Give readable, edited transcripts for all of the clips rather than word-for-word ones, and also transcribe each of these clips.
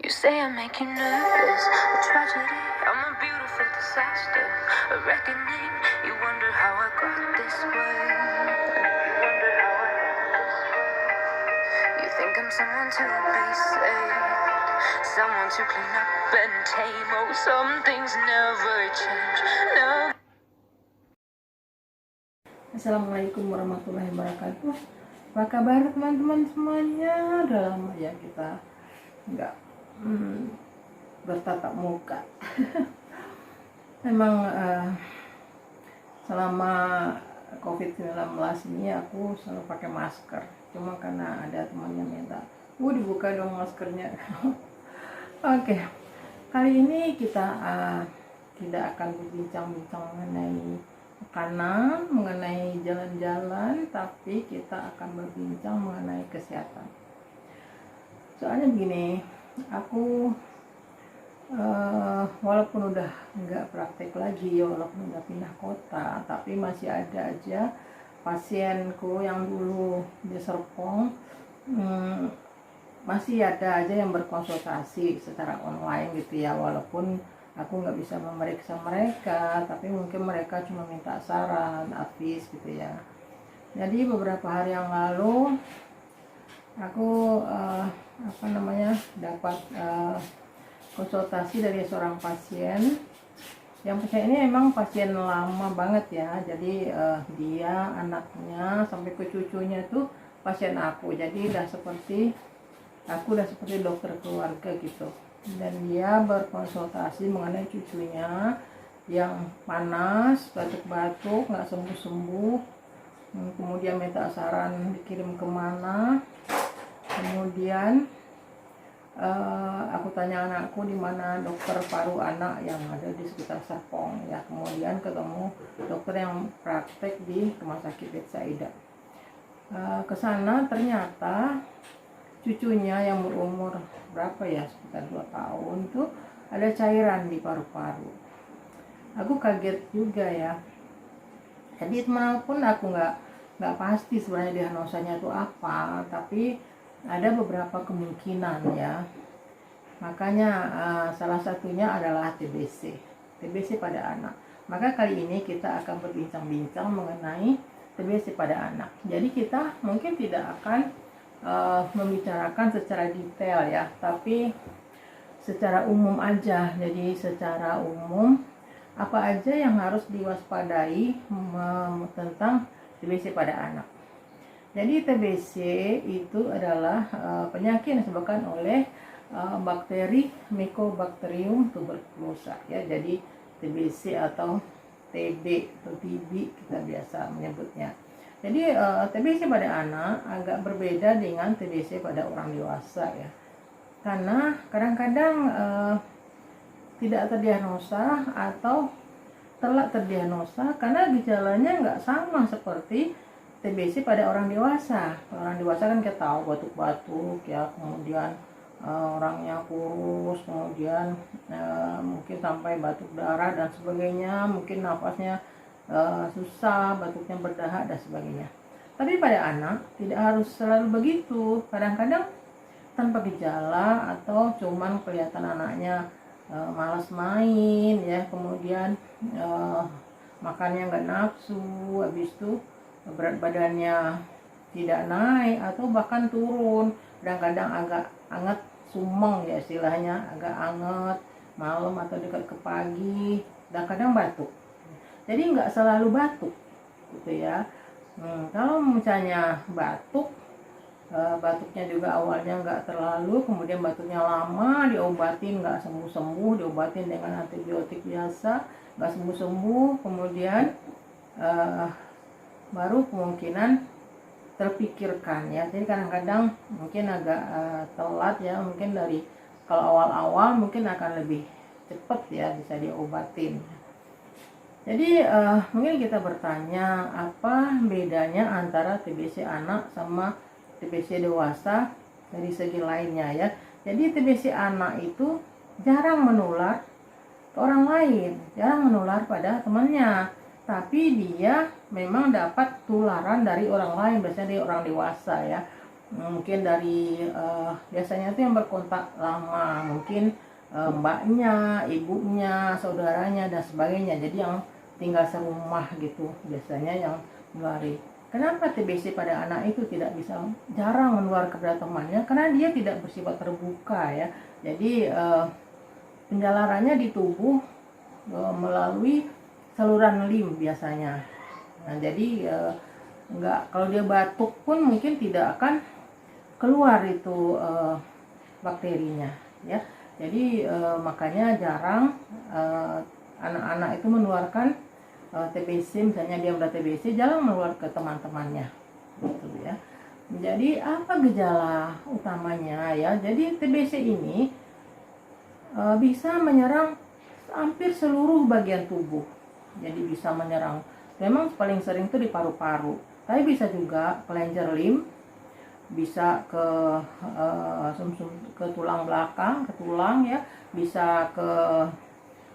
You say I make you nervous, a tragedy, I'm a beautiful disaster, a reckoning, you wonder how I got this way. You think I'm someone to be saved, someone to clean up and tame, oh some things never change, never. Assalamualaikum warahmatullahi wabarakatuh. Apa kabar teman-teman semuanya? Udah lama ya kita nggak bertatap muka. Memang selama COVID-19 ini aku selalu pakai masker. Cuma karena ada temannya minta, dibuka dong maskernya. Oke, kali ini kita tidak akan berbincang-bincang mengenai makanan, mengenai jalan-jalan, tapi kita akan berbincang mengenai kesehatan. Soalnya begini, aku walaupun udah nggak praktek lagi, walaupun udah pindah kota, tapi masih ada aja pasienku yang dulu di Serpong, masih ada aja yang berkonsultasi secara online gitu ya, walaupun aku nggak bisa memeriksa mereka, tapi mungkin mereka cuma minta saran, advice gitu ya. Jadi beberapa hari yang lalu aku dapat konsultasi dari seorang pasien. Yang pasien ini memang pasien lama banget ya. Jadi dia, anaknya sampai ke cucunya tuh pasien aku. Jadi aku udah seperti dokter keluarga gitu. Dan dia berkonsultasi mengenai cucunya yang panas, batuk-batuk, nggak sembuh-sembuh, kemudian minta saran dikirim kemana. Kemudian aku tanya anakku di mana dokter paru anak yang ada di sekitar Serpong ya. Kemudian ketemu dokter yang praktek di Rumah Sakit Betsaida. Kesana ternyata cucunya yang berumur berapa ya, sekitar 2 tahun tuh ada cairan di paru-paru. Aku kaget juga ya. Jadi teman pun aku nggak pasti sebenarnya diagnosanya itu apa, tapi ada beberapa kemungkinan ya. Makanya salah satunya adalah TBC pada anak. Maka kali ini kita akan berbincang-bincang mengenai TBC pada anak. Jadi kita mungkin tidak akan membicarakan secara detail ya, tapi secara umum aja. Jadi secara umum apa aja yang harus diwaspadai tentang TBC pada anak. Jadi TBC itu adalah penyakit yang disebabkan oleh bakteri Mycobacterium tuberculosis ya. Jadi TBC atau TB atau TB kita biasa menyebutnya. Jadi TBC pada anak agak berbeda dengan TBC pada orang dewasa ya. Karena kadang-kadang tidak terdiagnosa atau telat terdiagnosa karena gejalanya nggak sama seperti TBC pada orang dewasa. Orang dewasa kan kita tahu batuk-batuk ya, kemudian orangnya kurus, kemudian mungkin sampai batuk darah dan sebagainya, mungkin nafasnya susah, batuknya berdahak dan sebagainya. Tapi pada anak tidak harus selalu begitu. Kadang-kadang tanpa gejala atau cuman kelihatan anaknya malas main ya, kemudian makannya nggak nafsu, habis itu berat badannya tidak naik atau bahkan turun. Kadang-kadang agak anget, sumeng ya istilahnya, agak anget malam atau dekat ke pagi, dan kadang batuk. Jadi nggak selalu batuk gitu ya. Kalau misalnya batuknya juga awalnya nggak terlalu, kemudian batuknya lama, diobatin nggak sembuh-sembuh, diobatin dengan antibiotik biasa nggak sembuh-sembuh, kemudian baru kemungkinan terpikirkan ya. Jadi kadang-kadang mungkin agak telat ya, mungkin dari kalau awal-awal mungkin akan lebih cepat ya bisa diobatin. Jadi mungkin kita bertanya apa bedanya antara TBC anak sama TBC dewasa dari segi lainnya ya. Jadi TBC anak itu jarang menular ke orang lain, jarang menular pada temannya, tapi dia memang dapat tularan dari orang lain, biasanya dari orang dewasa ya. mungkin dari biasanya itu yang berkontak lama, mungkin mbaknya, ibunya, saudaranya dan sebagainya. Jadi yang tinggal serumah gitu biasanya yang menulari. Kenapa TBC pada anak itu tidak bisa, jarang menular kepada temannya? Karena dia tidak bersifat terbuka ya. Jadi penjalarannya di tubuh melalui saluran lim biasanya. Nah, jadi kalau dia batuk pun mungkin tidak akan keluar itu bakterinya ya. Jadi makanya jarang anak-anak itu menularkan TBC, misalnya dia udah TBC jarang menular ke teman-temannya gitu ya. Jadi apa gejala utamanya ya? Jadi TBC ini bisa menyerang hampir seluruh bagian tubuh. Jadi bisa menyerang, memang paling sering itu di paru-paru, tapi bisa juga kelenjar lim, bisa ke sumsum, ke tulang belakang, ke tulang ya, bisa ke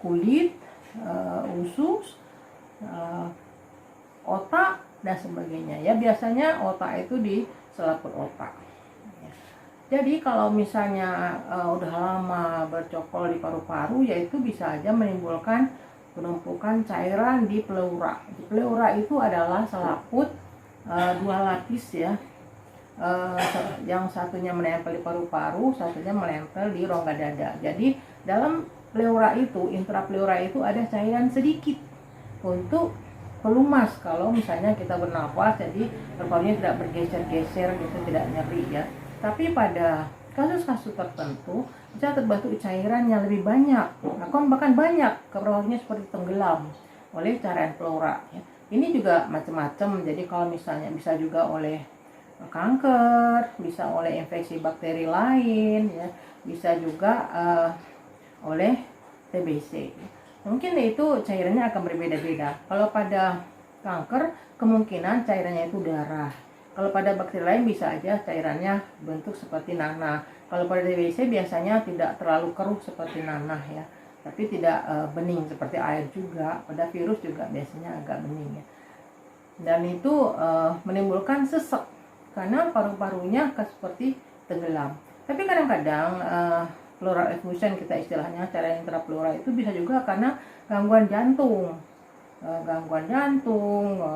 kulit, usus, otak dan sebagainya ya. Biasanya otak itu di selaput otak. Jadi kalau misalnya udah lama bercokol di paru-paru, yaitu bisa aja menimbulkan penumpukan cairan di pleura. Di pleura itu adalah selaput dua lapis ya. Yang satunya menempel di paru-paru, satunya menempel di rongga dada. Jadi dalam pleura itu, intrapleura itu ada cairan sedikit untuk pelumas kalau misalnya kita bernafas, jadi paru-parunya tidak bergeser-geser gitu, tidak nyeri ya. Tapi pada kasus-kasus tertentu bisa terbentuk cairan yang lebih banyak, bahkan banyak, paru-parunya seperti tenggelam oleh cairan pleura ya. Ini juga macam-macam. Jadi kalau misalnya bisa juga oleh kanker, bisa oleh infeksi bakteri lain ya, bisa juga oleh TBC. Mungkin itu cairannya akan berbeda-beda. Kalau pada kanker kemungkinan cairannya itu darah. Kalau pada bakteri lain bisa aja cairannya bentuk seperti nanah. Kalau pada TBC biasanya tidak terlalu keruh seperti nanah ya, tapi tidak bening seperti air juga. Pada virus juga biasanya agak bening ya. Dan itu menimbulkan sesek karena paru-parunya seperti tenggelam. Tapi kadang-kadang pleural effusion kita istilahnya, cairan intrapleural itu bisa juga karena gangguan jantung,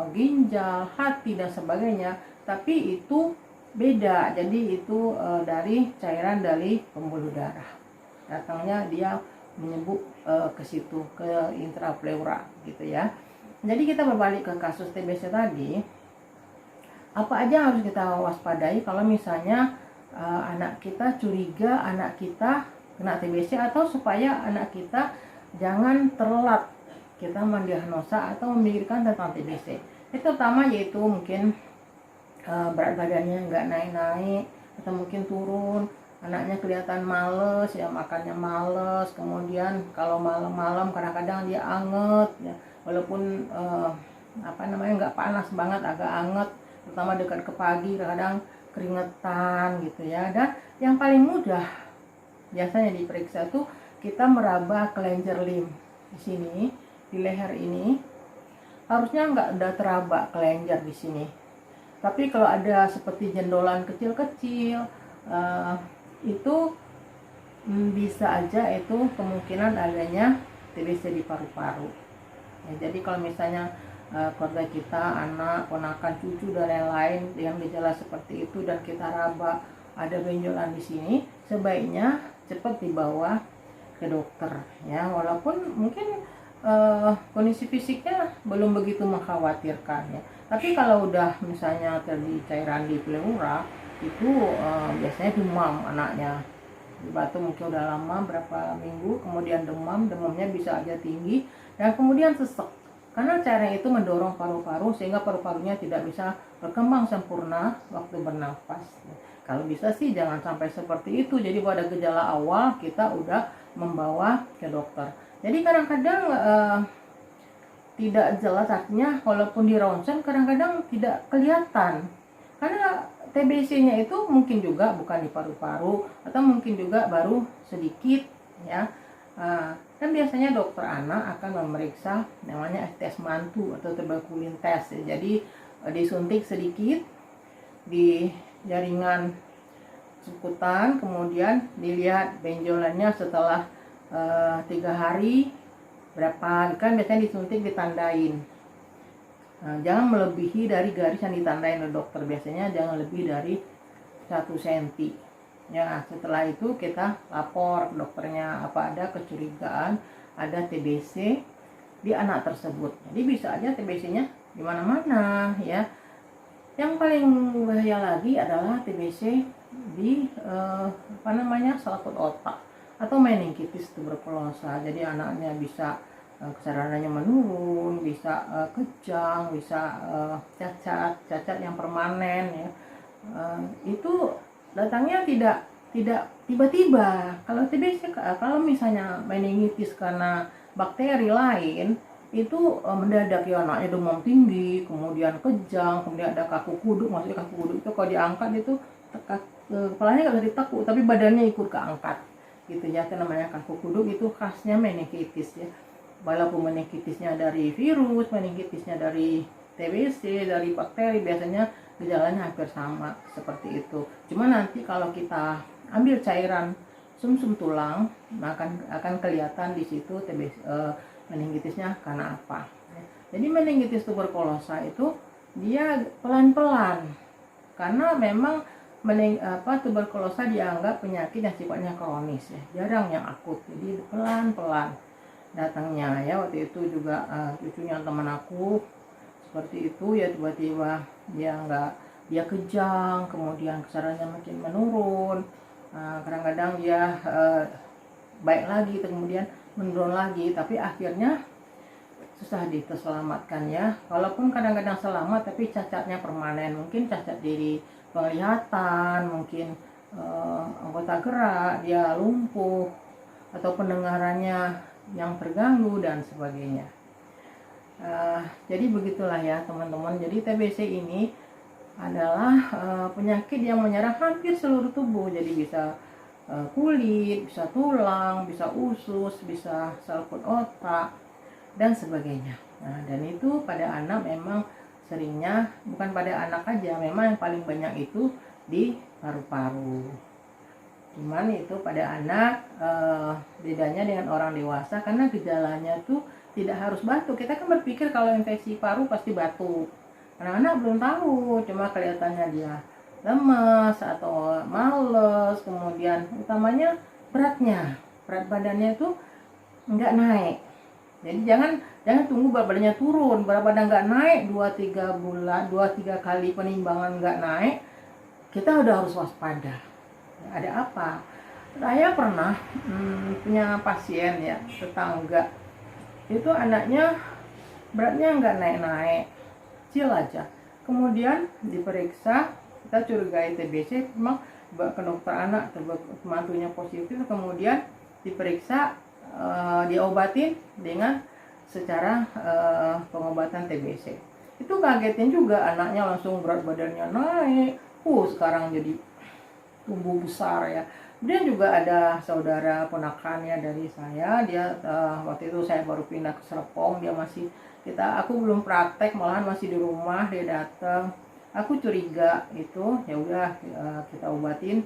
ginjal, hati dan sebagainya. Tapi itu beda. Jadi itu dari cairan dari pembuluh darah. Datangnya dia menyebut ke situ, ke intrapleura gitu ya. Jadi kita berbalik ke kasus TBC tadi. Apa aja harus kita waspadai kalau misalnya anak kita curiga anak kita kena TBC, atau supaya anak kita jangan telat kita mendiagnosa atau memikirkan tentang TBC. Itu pertama yaitu mungkin berat badannya nggak naik-naik atau mungkin turun, anaknya kelihatan males ya, makannya males, kemudian kalau malam-malam kadang-kadang dia anget ya, walaupun nggak panas banget, agak anget, terutama dekat ke pagi, kadang keringetan gitu ya. Dan yang paling mudah biasanya diperiksa tuh kita meraba kelenjar lim di sini, di leher ini harusnya nggak ada teraba kelenjar di sini. Tapi kalau ada seperti jendolan kecil-kecil itu bisa aja itu kemungkinan adanya TBC di paru-paru. Ya, jadi kalau misalnya keluarga kita, anak, ponakan, cucu dan lain-lain yang gejala seperti itu dan kita raba ada benjolan di sini, sebaiknya cepat dibawa ke dokter ya, walaupun mungkin kondisi fisiknya belum begitu mengkhawatirkan ya. Tapi kalau udah misalnya terjadi cairan di pleura itu biasanya demam anaknya, batuk mungkin udah lama berapa minggu, kemudian demamnya bisa aja tinggi dan kemudian sesek karena cairan itu mendorong paru-paru sehingga paru-parunya tidak bisa berkembang sempurna waktu bernafas. Kalau bisa sih jangan sampai seperti itu. Jadi pada gejala awal kita udah membawa ke dokter. Jadi kadang-kadang tidak jelas, artinya walaupun di ronsen kadang-kadang tidak kelihatan karena TBC-nya itu mungkin juga bukan di paru-paru atau mungkin juga baru sedikit ya. Dan biasanya dokter anak akan memeriksa namanya tes mantu atau tuberculin test ya. Jadi disuntik sedikit di jaringan sekutan, kemudian dilihat benjolannya setelah 3 hari berapa, kan biasanya disuntik ditandain. Jangan melebihi dari garis yang ditandain oleh dokter, biasanya jangan lebih dari 1 cm. Ya, setelah itu kita lapor ke dokternya apa ada kecurigaan ada TBC di anak tersebut. Jadi bisa aja TBC-nya di mana-mana ya. Yang paling bahaya lagi adalah TBC di selaput otak atau meningitis tuberkulosa. Jadi anaknya bisa kesadarannya menurun, bisa kejang, bisa cacat yang permanen ya. Itu datangnya tidak tiba-tiba. Kalau TBC, kalau misalnya meningitis karena bakteri lain, itu mendadak ya, anaknya demam tinggi, kemudian kejang, kemudian ada kaku kuduk. Maksudnya kaku kuduk itu kalau diangkat itu kepalanya nggak ditekuk, tapi badannya ikut keangkat gitu ya. Itu namanya kaku kuduk, itu khasnya meningitis ya. Walaupun meningitisnya dari virus, meningitisnya dari TBC, dari bakteri, biasanya gejalanya hampir sama seperti itu. Cuma nanti kalau kita ambil cairan sumsum tulang, akan kelihatan di situ TBC, meningitisnya karena apa. Jadi meningitis tuberkulosa itu dia pelan-pelan, karena memang tuberkulosa dianggap penyakit yang sifatnya kronis ya, jarang yang akut. Jadi pelan-pelan datangnya ya. Waktu itu juga cucunya teman aku seperti itu ya, tiba-tiba dia kejang, kemudian kesadarannya makin menurun, kadang-kadang dia baik lagi, kemudian menurun lagi, tapi akhirnya susah diselamatkan ya. Walaupun kadang-kadang selamat, tapi cacatnya permanen, mungkin cacat diri penglihatan, mungkin anggota gerak dia lumpuh, atau pendengarannya yang terganggu dan sebagainya. Jadi begitulah ya teman-teman. Jadi TBC ini adalah penyakit yang menyerang hampir seluruh tubuh. Jadi bisa kulit, bisa tulang, bisa usus, bisa selaput otak dan sebagainya. Nah, dan itu pada anak memang seringnya, bukan pada anak aja, memang yang paling banyak itu di paru-paru. Cuman itu pada anak bedanya dengan orang dewasa, karena gejalanya tuh tidak harus batuk. Kita kan berpikir kalau infeksi paru pasti batuk. Anak-anak belum tahu, cuma kelihatannya dia lemas atau males, kemudian utamanya berat badannya itu nggak naik. Jadi jangan tunggu berat badannya turun, berat badan nggak naik 2-3 bulan, 2-3 kali penimbangan nggak naik, kita udah harus waspada. Ada apa? Saya pernah punya pasien ya, tetangga itu anaknya beratnya nggak naik-naik, kecil aja. Kemudian diperiksa, kita curigai TBC, memang ke dokter anak, mantunya positif, kemudian diperiksa, diobatin dengan secara pengobatan TBC. Itu kagetin juga, anaknya langsung berat badannya naik, sekarang jadi tumbuh besar ya. Kemudian juga ada saudara ponakannya dari saya, dia waktu itu saya baru pindah ke Serpong, dia masih aku belum praktek, malahan masih di rumah, dia datang. Aku curiga itu, ya udah kita obatin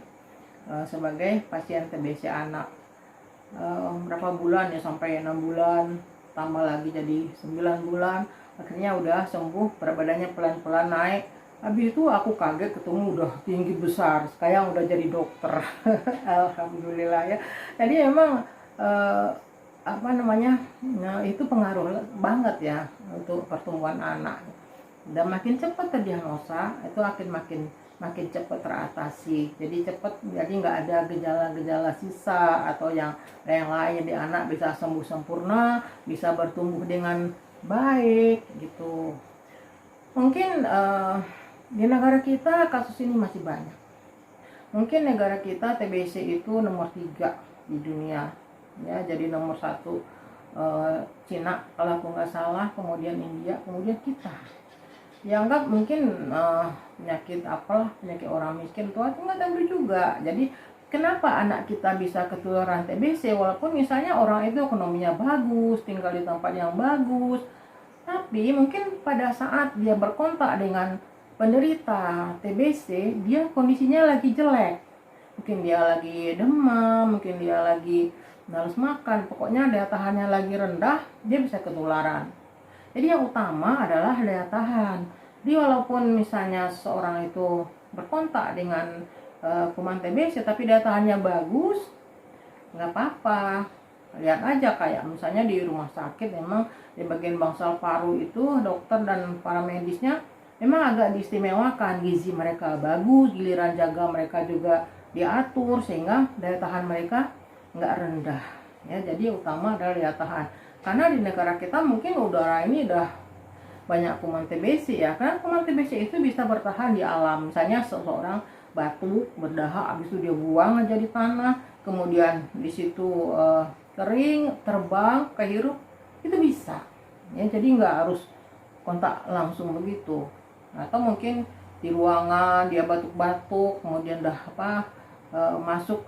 sebagai pasien TBC anak. Berapa bulan ya, sampai 6 bulan, tambah lagi jadi 9 bulan. Akhirnya udah sembuh, berat badannya pelan-pelan naik. Habis itu aku kaget ketemu udah tinggi besar, sekarang udah jadi dokter. Alhamdulillah ya. Jadi memang itu pengaruh banget ya untuk pertumbuhan anak. Dan makin cepat terdiagnosa, itu akan makin cepat teratasi. Jadi cepat, jadi nggak ada gejala-gejala sisa atau yang lain di anak, bisa sembuh sempurna, bisa bertumbuh dengan baik gitu. Mungkin di negara kita kasus ini masih banyak. Mungkin negara kita TBC itu nomor 3 di dunia ya, jadi nomor 1 Cina kalau aku nggak salah, kemudian India, kemudian kita. Dianggap mungkin penyakit orang miskin tua itu nggak tahu juga. Jadi kenapa anak kita bisa ketularan TBC walaupun misalnya orang itu ekonominya bagus, tinggal di tempat yang bagus, tapi mungkin pada saat dia berkontak dengan penderita TBC dia kondisinya lagi jelek, mungkin dia lagi demam, mungkin dia lagi males makan, pokoknya daya tahannya lagi rendah, dia bisa ketularan. Jadi yang utama adalah daya tahan. Jadi walaupun misalnya seorang itu berkontak dengan kuman TBC tapi daya tahannya bagus, nggak apa-apa. Lihat aja kayak misalnya di rumah sakit, memang di bagian bangsal paru itu dokter dan para medisnya memang agak diistimewakan, gizi mereka bagus, giliran jaga mereka juga diatur sehingga daya tahan mereka nggak rendah. Ya, jadi utama adalah daya tahan. Karena di negara kita mungkin udara ini udah banyak kuman TBC ya, karena kuman TBC itu bisa bertahan di alam. Misalnya seseorang batuk, berdahak, habis itu dia buang aja di tanah, kemudian di situ kering, terbang, kehirup, itu bisa. Ya, jadi nggak harus kontak langsung begitu. Atau mungkin di ruangan dia batuk-batuk, kemudian dah masuk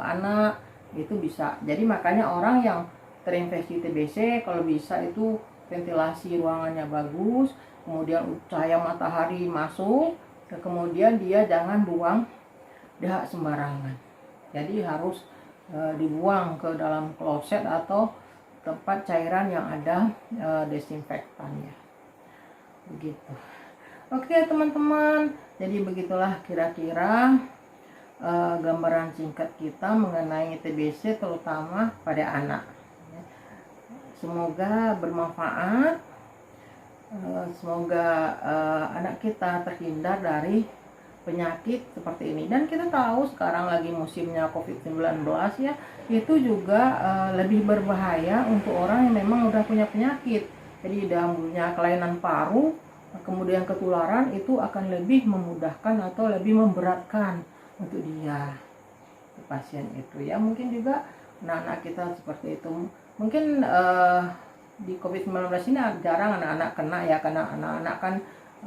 anak, itu bisa. Jadi makanya orang yang terinfeksi TBC kalau bisa itu ventilasi ruangannya bagus, kemudian cahaya matahari masuk, kemudian dia jangan buang dahak sembarangan. Jadi harus dibuang ke dalam kloset atau tempat cairan yang ada desinfektannya. Begitu. Oke teman-teman, jadi begitulah kira-kira gambaran singkat kita mengenai TBC terutama pada anak. Semoga bermanfaat. Semoga anak kita terhindar dari penyakit seperti ini. Dan kita tahu sekarang lagi musimnya COVID-19 ya, itu juga lebih berbahaya untuk orang yang memang udah punya penyakit. Jadi udah punya kelainan paru, kemudian ketularan, itu akan lebih memudahkan atau lebih memberatkan untuk dia, pasien itu ya. Mungkin juga anak-anak kita seperti itu. Mungkin di COVID-19 ini jarang anak-anak kena ya, karena anak-anak kan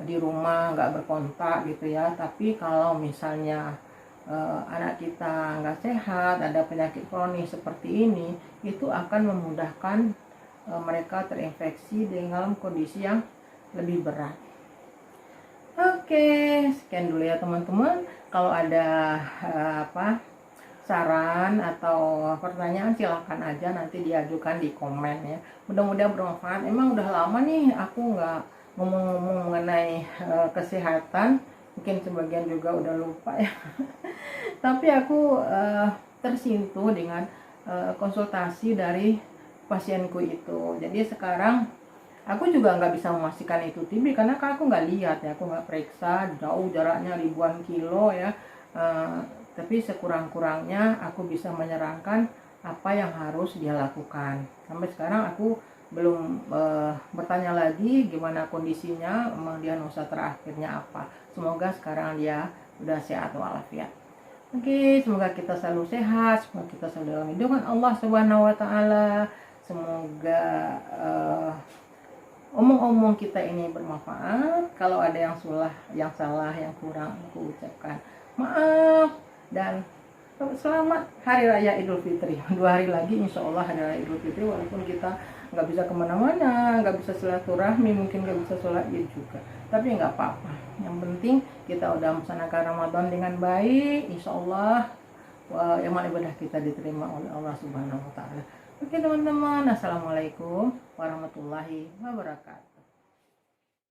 di rumah nggak berkontak gitu ya. Tapi kalau misalnya anak kita nggak sehat, ada penyakit kronis seperti ini, itu akan memudahkan mereka terinfeksi dengan kondisi yang lebih berat. Oke, sekian dulu ya teman-teman. Kalau ada saran atau pertanyaan silahkan aja nanti diajukan di komen ya. Mudah-mudahan bermanfaat. Emang udah lama nih aku nggak ngomong-ngomong mengenai kesehatan, mungkin sebagian juga udah lupa ya. Tapi aku tersentuh dengan konsultasi dari pasienku itu. Jadi sekarang aku juga nggak bisa memastikan itu TB karena aku nggak lihat ya, aku nggak periksa, jauh jaraknya ribuan kilo ya. Tapi sekurang-kurangnya aku bisa menyarankan apa yang harus dia lakukan. Sampai sekarang aku belum bertanya lagi gimana kondisinya, kemudian usaha terakhirnya apa. Semoga sekarang dia udah sehat walafiat. Oke, semoga kita selalu sehat, semoga kita selalu dalam lindungan Allah Subhanahu wa taala. Semoga omong-omong kita ini bermanfaat. Kalau ada yang salah, yang kurang, aku ucapkan maaf. Dan selamat Hari Raya Idul Fitri. 2 hari lagi insya Allah Hari Raya Idul Fitri. Walaupun kita nggak bisa kemana-mana, nggak bisa silaturahmi, mungkin nggak bisa sholat Id juga, tapi nggak apa-apa. Yang penting kita udah melaksanakan Ramadan dengan baik, insya Allah amal ibadah kita diterima oleh Allah Subhanahu wa taala. Oke teman-teman, assalamualaikum warahmatullahi wabarakatuh.